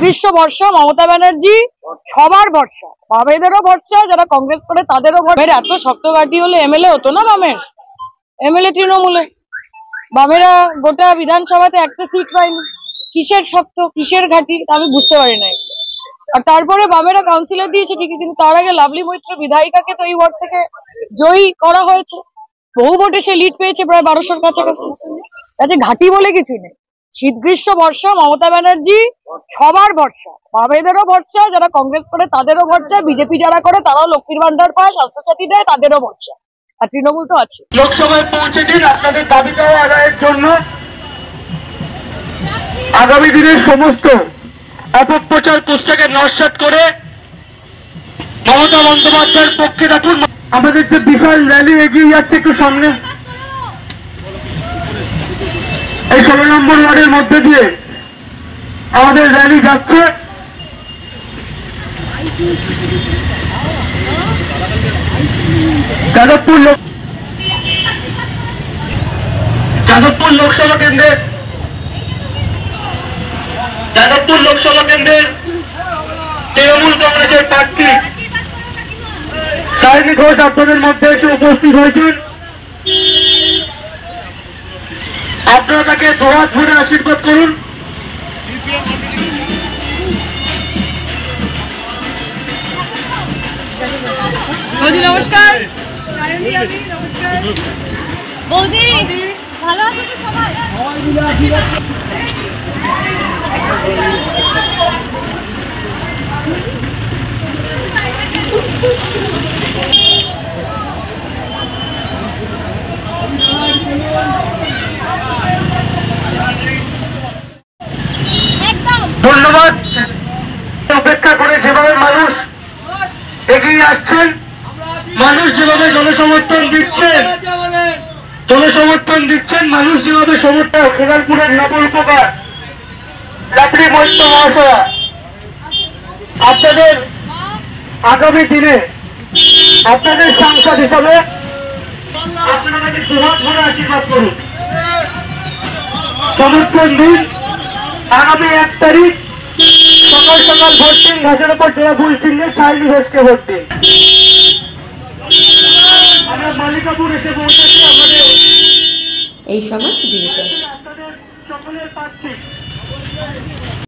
গ্রীষ্ম বর্ষা মমতা ব্যানার্জি সবার ভরসা, বামেদেরও ভরসা, যারা কংগ্রেস করে তাদেরও ভরসা। এত শক্ত ঘাঁটি হলে এমএলএ হতো না বামের, এমএলএ তৃণমূলে। বামেরা গোটা বিধানসভাতে একটা সিট পায়নি, কিসের শক্ত কিসের ঘাঁটি আমি বুঝতে পারি না। আর তারপরে বামেরা কাউন্সিলর দিয়েছে ঠিকই, কিন্তু তার আগে লাভলি মৈত্র বিধায়িকাকে তো এই ওয়ার্ড থেকে জয়ী করা হয়েছে, বহু ভোটে সে লিড পেয়েছে প্রায় 1200-র কাছাকাছি। কাজে ঘাঁটি বলে কিছু নেই। শীত গ্রীষ্ম বর্ষা মমতা ব্যানার্জি সবার ভরসা, বামেদেরও ভরসা, যারা কংগ্রেস করে তাদেরও ভরসা, বিজেপি যারা করে তারাও লক্ষ্মীর ভান্ডার পায়, স্বাস্থ্যসাথী দেয়, তাদেরও ভরসা। আর তৃণমূল তো আছে। লোকসভায় পৌঁছে দিন আপনাদের দাবি দেওয়া আদায়ের জন্য। আগামী দিনের সমস্ত অপপ্রচার পুস্তকে নস্যাৎ করে মমতা বন্দ্যোপাধ্যায়ের পক্ষে রাখুন। আমাদের যে বিশাল র্যালি এগিয়ে যাচ্ছে একটু সামনে, এই 16 নম্বর ওয়ার্ডের মধ্যে দিয়ে আমাদের র্যালি যাচ্ছে। যাদবপুর লোকসভা কেন্দ্রের তৃণমূল কংগ্রেসের প্রার্থী সায়নী ঘোষ আপনাদের মধ্যে এসে উপস্থিত হয়েছেন। আপনারা তাকে দুহাত ভরে আশীর্বাদ করুন। নমস্কার বৌদি, ভালো আছো তো সবাই? ধন্যবাদ। উপেক্ষা করে যেভাবে মানুষ এগিয়ে আসছেন, মানুষ যেভাবে জনসমর্থন দিচ্ছেন, মানুষ যেভাবে সমর্থন, খেলালপুরের নবল উপকার লাভলি মৈত্র মহাশয়া, আপনাদের আগামী দিনে আপনাদের সাংসদ হিসাবে আপনারা দুহাত ভরে আশীর্বাদ করুন, সমর্থন দিন। আগামী 1 তারিখ সকাল সকাল ভোট দিন, ঘাসের উপর জেলা ফুল সিংহে সায়নী ঘোষকে ভোট দিন। আমরা মালিকাপুর এসে পৌঁছেছি। আমাদের এই সময় আপনাদের সকলের প্রার্থী